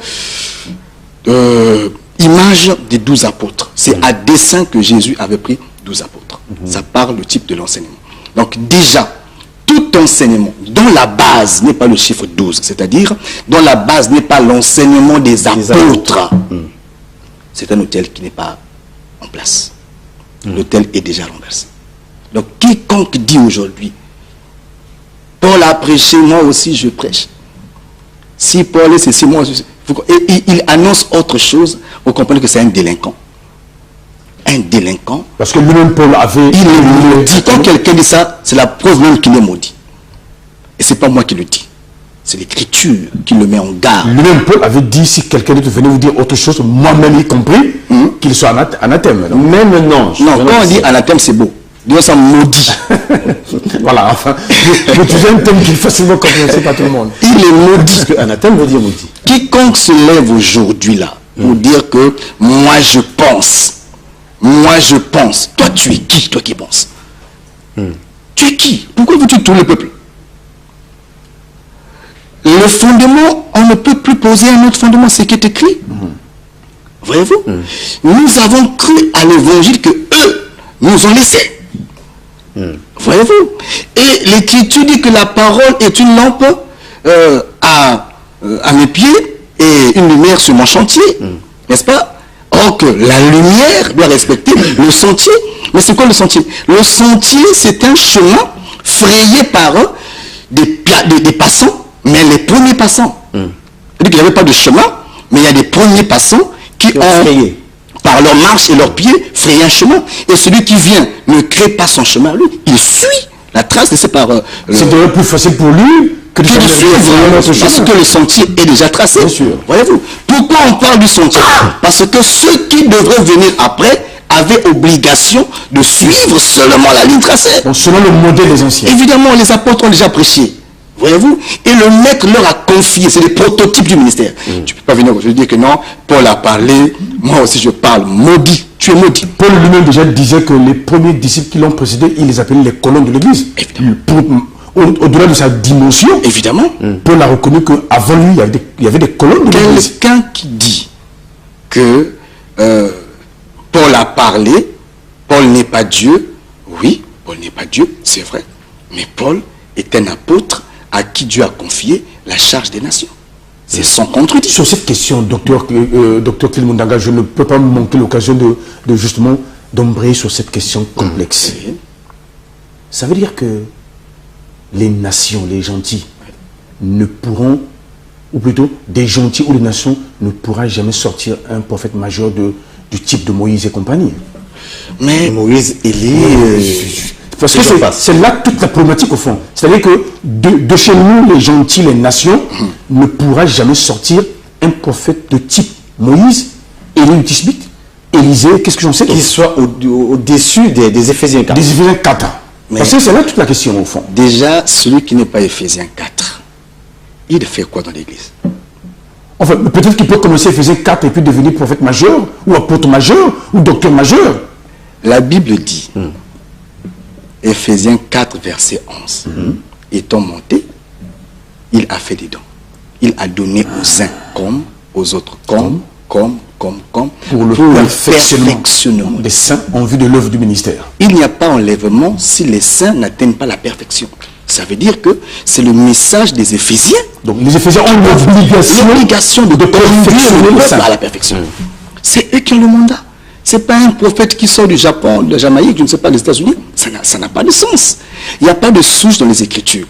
image des 12 apôtres. C'est à dessein que Jésus avait pris 12 apôtres. Ça parle du type de l'enseignement. Donc déjà, tout enseignement dont la base n'est pas le chiffre 12, c'est-à-dire dont la base n'est pas l'enseignement des apôtres, c'est un autel qui n'est pas en place. L'autel est déjà renversé. Donc quiconque dit aujourd'hui, Paul a prêché, moi aussi je prêche. Si Paul est ceci, moi aussi, et il annonce autre chose, vous comprenez que c'est un délinquant. un délinquant. Parce que lui-même, Paul avait... Il est maudit. Quand quelqu'un dit ça, c'est la preuve même qu'il est maudit. Et c'est pas moi qui le dis. C'est l'Écriture qui le met en garde. Lui-même, Paul avait dit, si quelqu'un d'autre venait vous dire autre chose, moi-même y compris, qu'il soit anathème. Donc. Même non. Non, quand on dit anathème, c'est beau. Disons ça maudit. Voilà, enfin, c'est un thème qui est facilement compréhensible par tout le monde. Il est maudit. Parce que anathème veut dire maudit. Quiconque se lève aujourd'hui là, pour dire que moi je pense. Toi, tu es qui, toi qui penses? Tu es qui? Pourquoi veux-tu tout le peuple? Le fondement, on ne peut plus poser un autre fondement, c'est qui est écrit. Voyez-vous? Nous avons cru à l'évangile que eux nous ont laissé. Voyez-vous? Et l'Écriture dit que la parole est une lampe à mes pieds et une lumière sur mon chantier. N'est-ce pas? Or que la lumière doit respecter le sentier. Mais c'est quoi le sentier? Le sentier, c'est un chemin frayé par des passants. Mais les premiers passants, c'est-à-dire qu'il n'y avait pas de chemin, mais il y a des premiers passants qui ont, par leur marche et leurs pieds, frayé un chemin. Et celui qui vient ne crée pas son chemin, lui, il suit la trace laissée par... c'est d'ailleurs plus facile pour lui que de suivre, parce que le sentier est déjà tracé. Bien sûr. Voyez-vous? Pourquoi on parle du sentier? Parce que ceux qui devraient venir après avaient obligation de suivre seulement la ligne tracée. Donc, selon le modèle des anciens. Évidemment, les apôtres ont déjà prêché. Voyez-vous? Et le maître leur a confié, c'est des prototypes du ministère. Tu ne peux pas venir aujourd'hui dire que non, Paul a parlé, moi aussi je parle, maudit, tu es maudit. Paul lui-même déjà disait que les premiers disciples qui l'ont précédé, il les appelait les colonnes de l'église. Au-delà de sa dimension, évidemment, Paul a reconnu qu'avant lui, il y avait des colonnes de l'église. Quelqu'un qui dit que Paul a parlé, Paul n'est pas Dieu, oui, Paul n'est pas Dieu, c'est vrai, mais Paul est un apôtre à qui Dieu a confié la charge des nations. C'est sans contredit. Sur cette question, docteur Kilimundanga, je ne peux pas me manquer l'occasion de justement d'embrayer sur cette question complexe. Ça veut dire que les nations, les gentils, ne pourront, ou plutôt des gentils ou les nations ne pourra jamais sortir un prophète majeur du type de Moïse et compagnie. Mais Moïse, Élie... Parce que c'est là toute la problématique au fond. C'est-à-dire que de chez nous, les gentils, les nations, ne pourra jamais sortir un prophète de type Moïse, Élie du Tishbite, Élisée, qu'est-ce que j'en sais? Qui soit au-dessus des Éphésiens 4. Des Éphésiens 4. Mais parce que c'est là toute la question au fond. Déjà, celui qui n'est pas Éphésiens 4, il fait quoi dans l'église? Enfin, peut-être qu'il peut commencer Éphésiens 4 et puis devenir prophète majeur, ou apôtre majeur, ou docteur majeur. La Bible dit... Éphésiens 4, verset 11. Étant monté, il a fait des dons. Il a donné aux uns comme aux autres, comme, pour le perfectionnement des saints en vue de l'œuvre du ministère. Il n'y a pas enlèvement si les saints n'atteignent pas la perfection. Ça veut dire que c'est le message des Éphésiens. Donc les Éphésiens ont l'obligation de conduire le peuple à la perfection. C'est eux qui ont le mandat. Ce n'est pas un prophète qui sort du Japon, de la Jamaïque, je ne sais pas, des États-Unis. Ça n'a pas de sens. Il n'y a pas de souche dans les Écritures.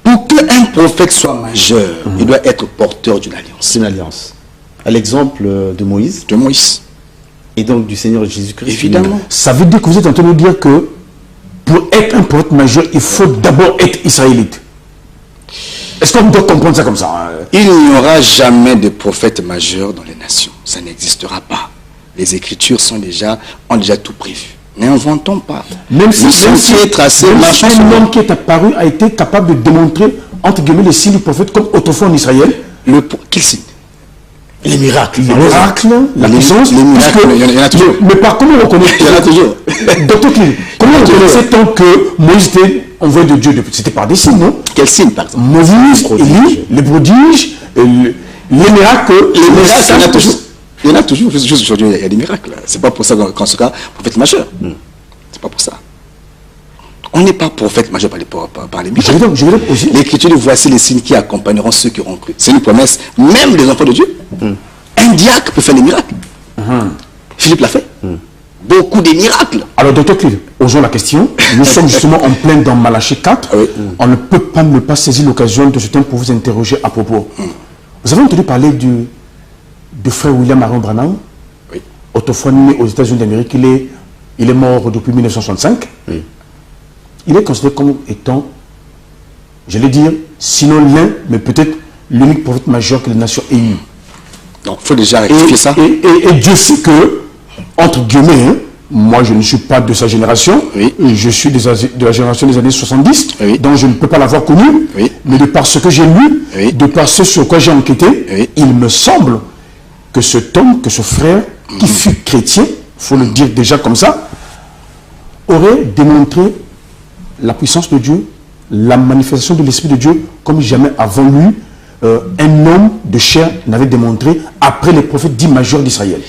Pour qu'un prophète soit majeur, il doit être porteur d'une alliance. Une alliance. À l'exemple de Moïse. De Moïse. Et donc du Seigneur Jésus-Christ. Évidemment. Ça veut dire que vous êtes en train de dire que pour être un prophète majeur, il faut d'abord être israélite. Est-ce qu'on doit comprendre ça comme ça? Il n'y aura jamais de prophète majeur dans les nations. Ça n'existera pas. Les Écritures ont déjà tout prévu. N'inventons pas. Même si un homme qui est apparu a été capable de démontrer, entre guillemets, les signes du prophète comme autrefois en Israël. Quel signe? Les miracles. Les miracles, la puissance. Les miracles, il y en a toujours. Mais par comment on reconnaît? Il y en a toujours. Docteur Klim, comment on reconnaissait tant que Moïse était envoyé de Dieu? C'était par des signes, non? Quel signe, par exemple? Moïse, Élie, les prodiges, les miracles. Les miracles, il y en a toujours. Il y en a toujours, juste aujourd'hui, il y a des miracles. C'est pas pour ça qu'en ce cas, prophète majeur. C'est pas pour ça. On n'est pas prophète majeur par les miracles. L'Écriture dit, voici les signes qui accompagneront ceux qui auront cru. C'est une promesse, même des enfants de Dieu. Un diacre peut faire des miracles. Philippe l'a fait. Beaucoup de miracles. Alors, docteur Clil, osons la question. Nous sommes justement en plein dans Malachie 4. On ne peut pas ne pas saisir l'occasion de ce temps pour vous interroger à propos. Vous avez entendu parler de frère William Aaron Branham? Oui. autrefois né aux États-Unis d'Amérique, il est mort depuis 1965. Oui. Il est considéré comme étant, je vais dire, sinon l'un, mais peut-être l'unique prophète majeur que les nations aient eu. Donc, il faut déjà rectifier ça. Et Dieu sait que, entre guillemets, hein, moi je ne suis pas de sa génération, Oui. je suis de la génération des années 70, Oui. donc je ne peux pas l'avoir connu, Oui. mais de par ce que j'ai lu, Oui. de par ce sur quoi j'ai enquêté, Oui. il me semble que cet homme, que ce frère, qui fut chrétien, il faut le dire déjà comme ça, aurait démontré la puissance de Dieu, la manifestation de l'Esprit de Dieu, comme jamais avant lui, un homme de chair n'avait démontré après les prophètes dits majeurs d'Israël.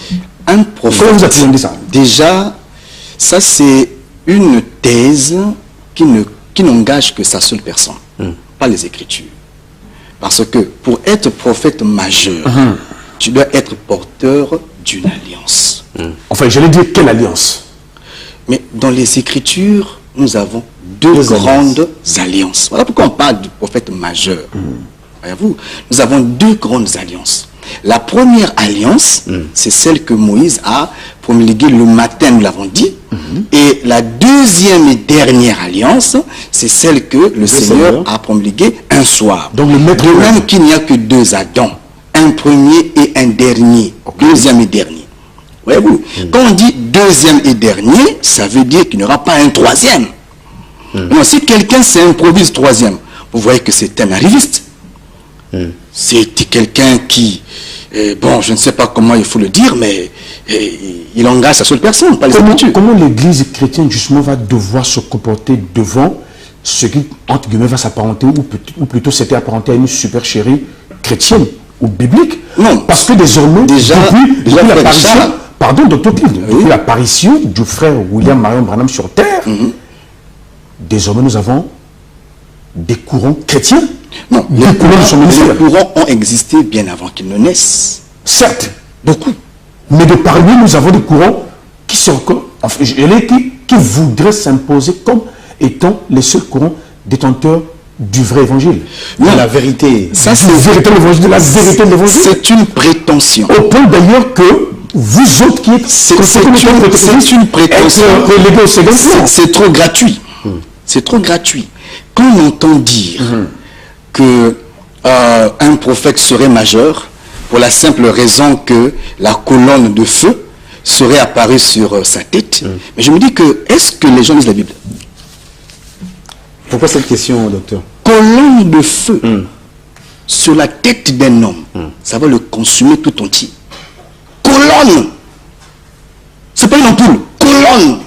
Un prophète, Comment vous appréhendez ça? déjà, ça c'est une thèse qui n'engage que sa seule personne, pas les Écritures. Parce que pour être prophète majeur, tu dois être porteur d'une alliance. Enfin, j'allais dire quelle alliance? Mais dans les Écritures, nous avons deux grandes alliances. Voilà pourquoi on parle du prophète majeur. Voyez-vous, nous avons deux grandes alliances. La première alliance, c'est celle que Moïse a promulguée le matin, nous l'avons dit. Et la deuxième et dernière alliance, c'est celle que le Seigneur a promulguée un soir. Donc le maître de même qu'il n'y a que deux Adams, un premier et un dernier, deuxième et dernier. Voyez-vous, quand on dit deuxième et dernier, ça veut dire qu'il n'y aura pas un troisième. Non, si quelqu'un s'improvise troisième, vous voyez que c'est un arriviste. C'est quelqu'un qui, bon, je ne sais pas comment il faut le dire, mais il engage sa seule personne, pas les Écritures. Comment l'Église chrétienne justement va devoir se comporter devant ce qui, entre guillemets, va s'apparenter, ou plutôt s'était apparenté à une supercherie chrétienne ou biblique? Non. Parce que désormais, depuis l'apparition, pardon, docteur Cliff, depuis l'apparition du frère William Marion Branham sur Terre, désormais nous avons des courants chrétiens. Non, les courants ont existé bien avant qu'ils ne naissent. Certes, Beaucoup. mais de parmi nous avons des courants qui sont enfin, qui voudraient s'imposer comme étant les seuls courants détenteurs du vrai évangile. De la vérité. Ça, Du véritable évangile, de la vérité de l'évangile. c'est une prétention. Au point d'ailleurs que vous autres qui êtes C'est une prétention. C'est trop gratuit. C'est trop gratuit. Quand on entend dire que un prophète serait majeur, pour la simple raison que la colonne de feu serait apparue sur sa tête, mais je me dis que, est-ce que les gens lisent la Bible? Pourquoi cette question, docteur? Colonne de feu sur la tête d'un homme, ça va le consumer tout entier. Colonne! C'est pas une ampoule, colonne!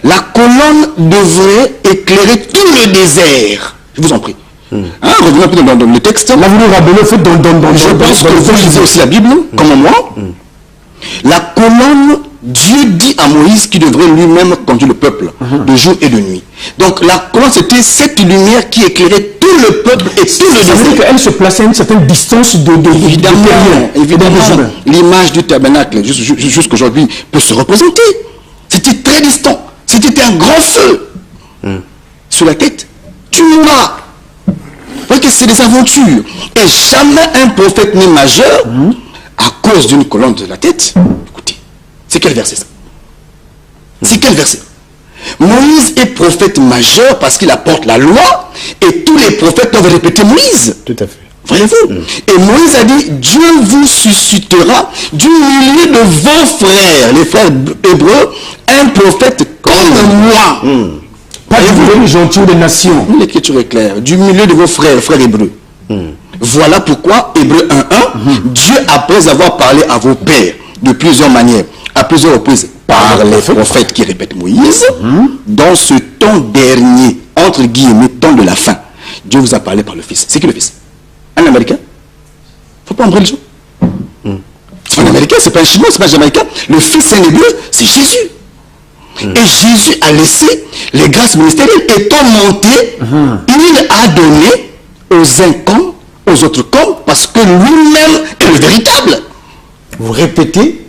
La colonne devrait éclairer tout le désert. Je vous en prie. Revenons un peu dans le texte. Là, vous nous rappelez, fait dans Je pense que vous lisez aussi la Bible, comme moi. La colonne, Dieu dit à Moïse qu'il devrait lui-même conduire le peuple de jour et de nuit. Donc la colonne, c'était cette lumière qui éclairait tout le peuple et tout le désert. Elle se plaçait à une certaine distance de Évidemment, l'image du tabernacle jusqu'aujourd'hui peut se représenter. C'était très distant. C'était un grand feu sur la tête. Tu mourras. Vous voyez que c'est des aventures. Et jamais un prophète n'est majeur à cause d'une colonne de la tête. Écoutez, c'est quel verset ça? C'est quel verset? Moïse est prophète majeur parce qu'il apporte la loi et tous les prophètes doivent répéter Moïse. Tout à fait. Voyez-vous? Et Moïse a dit, Dieu vous suscitera du milieu de vos frères, les frères hébreux, un prophète comme moi. Pas du gentil des nations. L'écriture est claire. Du milieu de vos frères, frères hébreux. Voilà pourquoi, Hébreux 1.1, Dieu, après avoir parlé à vos pères de plusieurs manières, à plusieurs reprises, par les prophètes qui répètent Moïse, dans ce temps dernier, entre guillemets, temps de la fin, Dieu vous a parlé par le Fils. C'est qui le Fils? Un Américain? Faut pas embrasser les gens. C'est pas un Américain, c'est pas un Chinois, c'est pas un Jamaïcain. Le Fils, c'est un Hébreu, c'est Jésus. Et Jésus a laissé les grâces ministérielles. Étant monté, il a donné aux uns comme, aux autres comme, parce que lui-même est le véritable. Vous répétez,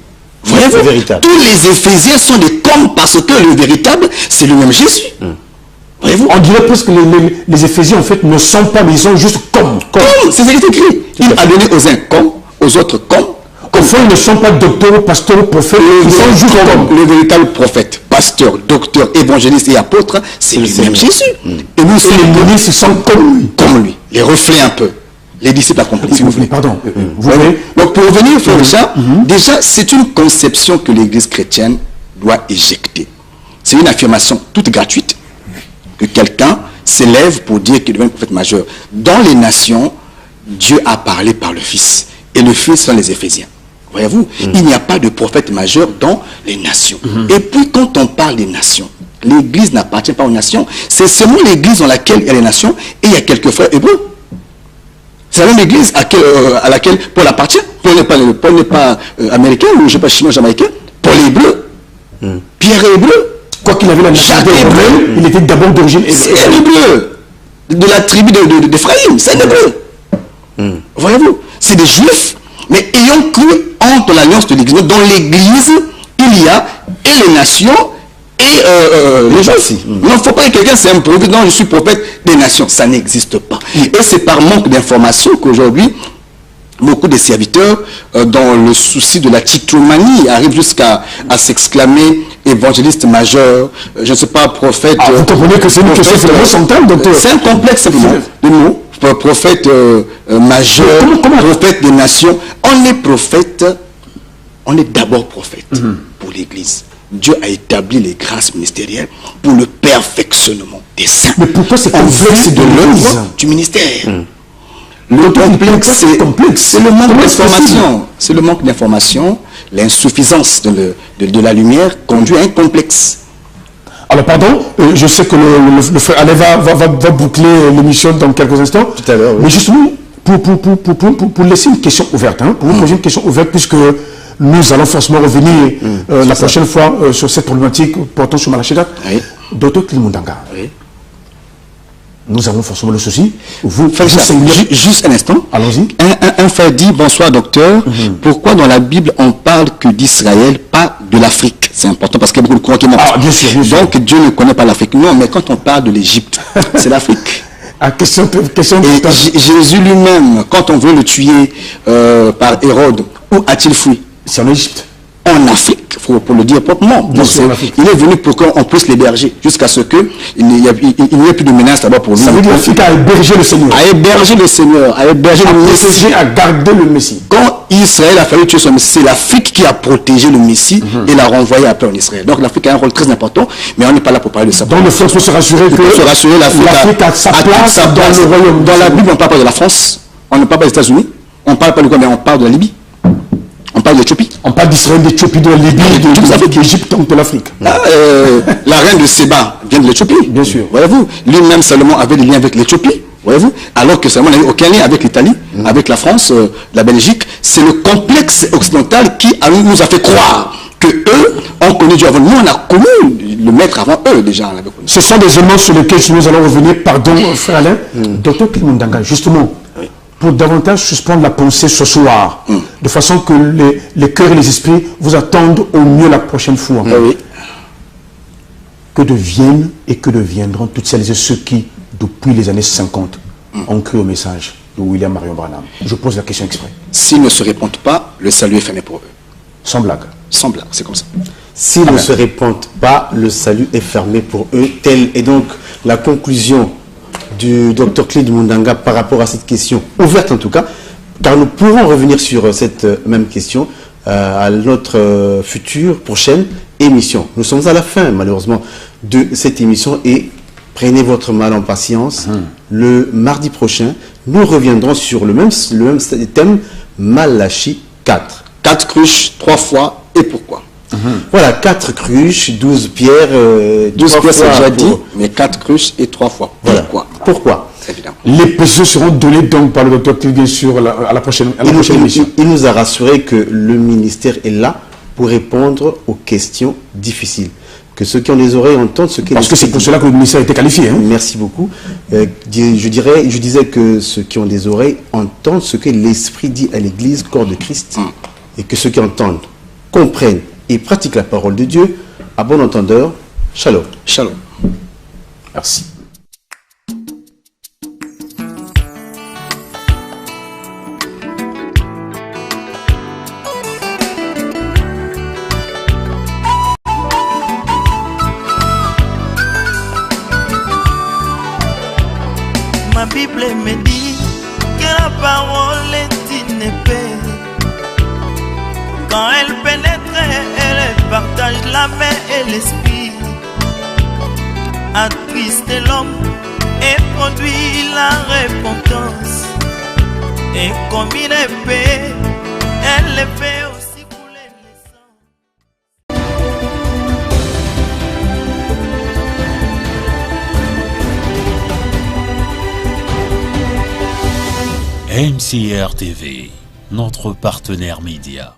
Voyez-vous, le véritable. tous les Éphésiens sont des comme parce que le véritable, c'est lui-même Jésus. Voyez-vous, On dirait presque que les Éphésiens en fait ne sont pas, mais ils sont juste comme. comme, c'est ce qui est écrit. Il a donné aux uns comme, aux autres comme, Au fond, ils ne sont pas docteurs, pasteurs, prophètes, ils sont juste le véritable prophète, pasteur, docteur, évangéliste et apôtre, c'est le même Jésus. Et nous, les ministres sont comme lui. Les reflets un peu. Les disciples accomplis, si vous voulez. Pardon. Vous voyez. Donc, pour revenir, frère Richard, déjà, c'est une conception que l'Église chrétienne doit éjecter. C'est une affirmation toute gratuite que quelqu'un s'élève pour dire qu'il devient un prophète majeur. Dans les nations, Dieu a parlé par le Fils. Et le Fils sont les Éphésiens. Voyez-vous, il n'y a pas de prophète majeur dans les nations. Et puis, quand on parle des nations, l'Église n'appartient pas aux nations. C'est seulement l'Église dans laquelle il y a les nations et il y a quelques frères hébreux. C'est la même église à laquelle Paul appartient. Paul n'est pas américain ou je ne sais pas chinois, jamaïcain. Paul est hébreu. Pierre est hébreu. Quoi qu'il avait la nationalité hébreu, il était d'abord d'origine hébreu. C'est un hébreu. De la tribu d'Éphraïm. C'est un hébreu. Voyez-vous, c'est des juifs, mais ayant cru entre l'alliance de l'église. Dans l'église, il y a et les nations et les juifs. Il ne faut pas que quelqu'un s'improvise. Non, je suis prophète des nations. Ça n'existe pas. Et c'est par manque d'informations qu'aujourd'hui, beaucoup de serviteurs, dans le souci de la titromanie, arrivent jusqu'à s'exclamer évangéliste majeur, je ne sais pas, prophète. Vous comprenez que c'est une question de centrale, docteur. C'est un complexe de mots. Prophète majeur, prophète des nations. On est prophète, on est d'abord prophète pour l'Église. Dieu a établi les grâces ministérielles pour le perfectionnement des saints. Mais pourquoi c'est complexe de l'œuvre du ministère? Le complexe, c'est le manque d'information. C'est le manque d'information, l'insuffisance de la lumière conduit à un complexe. Alors pardon, je sais que le frère Alain va boucler l'émission dans quelques instants. Tout à l'heure, oui. Mais justement, pour laisser une question ouverte, pour vous poser une question ouverte, puisque nous allons forcément revenir la prochaine fois sur cette problématique portant sur Malachie 4. Oui. Docteur Klimundanga, Oui. nous avons forcément le souci. Vous juste un instant. Allons-y. Un frère dit, bonsoir docteur, pourquoi dans la Bible on parle que d'Israël, pas de l'Afrique? C'est important parce qu'il y a beaucoup de courants qui montent. Ah, bien sûr, bien sûr. Donc Dieu ne connaît pas l'Afrique. Non, mais quand on parle de l'Égypte, c'est l'Afrique. Question. Et Jésus lui-même, quand on veut le tuer par Hérode, où a-t-il fui? C'est en Égypte. En Afrique, pour le dire proprement. Bien sûr, en Afrique. Il est venu pour qu'on puisse l'héberger, jusqu'à ce qu'il n'y ait plus de menace d'abord pour lui. Ça veut dire l'Afrique a hébergé le Seigneur. A hébergé le Seigneur, a hébergé le Messie. A gardé le Messie. Quand Israël a fallu tuer son Messie, c'est l'Afrique qui a protégé le Messie et l'a renvoyé après en Israël. Donc l'Afrique a un rôle très important, mais on n'est pas là pour parler de ça. Donc le frère peut se rassurer que l'Afrique a sa place dans le royaume. Dans la Bible, on ne parle pas de la France, on ne parle pas des États-Unis, on ne parle pas de quoi, mais on parle de la Libye. On parle d'Éthiopie. On parle d'Israël, d'Éthiopie, de la Libye, de l'Égypte, donc de l'Afrique. La reine de Séba vient de l'Éthiopie. Bien sûr. Voyez-vous, lui-même Salomon avait des liens avec l'Éthiopie. Voyez-vous, alors que Salomon n'avait aucun lien avec l'Italie, avec la France, la Belgique. C'est le complexe occidental qui nous a fait croire que eux ont connu Dieu avant nous. On a connu le maître avant eux déjà. Ce sont des éléments sur lesquels nous allons revenir. Pardon, frère Alain. Docteur Klimundanga, justement, pour davantage suspendre la pensée ce soir, de façon que les cœurs et les esprits vous attendent au mieux la prochaine fois. Oui. Que deviennent et que deviendront toutes celles et ceux qui, depuis les années 50, ont cru au message de William Marion Branham? Je pose la question exprès. S'ils ne se répondent pas, le salut est fermé pour eux. Sans blague. Sans blague, c'est comme ça. S'ils ne se répandent pas, le salut est fermé pour eux. Telle est donc la conclusion du docteur Klimundanga par rapport à cette question, ouverte en tout cas, car nous pourrons revenir sur cette même question à notre future prochaine émission. Nous sommes à la fin, malheureusement, de cette émission et prenez votre mal en patience. Le mardi prochain, nous reviendrons sur le même thème, Malachie 4. 4 cruches, 3 fois, et pourquoi? Voilà, 4 cruches, 12 pierres. 12 pierres, c'est déjà dit, mais 4 cruches et 3 fois. Voilà. Pourquoi? Évidemment. Les précisions seront données donc par le docteur Kli, bien sûr, à la prochaine émission. Il nous a rassuré que le ministère est là pour répondre aux questions difficiles. Que ceux qui ont des oreilles entendent ce qu'est Parce que c'est pour cela que le ministère a été qualifié. Merci beaucoup. Je disais que ceux qui ont des oreilles entendent ce que l'Esprit dit à l'Église, corps de Christ, et que ceux qui entendent comprennent et pratiquent la parole de Dieu. À bon entendeur, shalom. Shalom. Merci. Bible me dit que la parole est une épée. Quand elle pénètre, elle partage la main et l'esprit. Attriste l'homme et produit la repentance. Et comme une épée, elle le fait aussi couler le sang. MCR TV, notre partenaire média.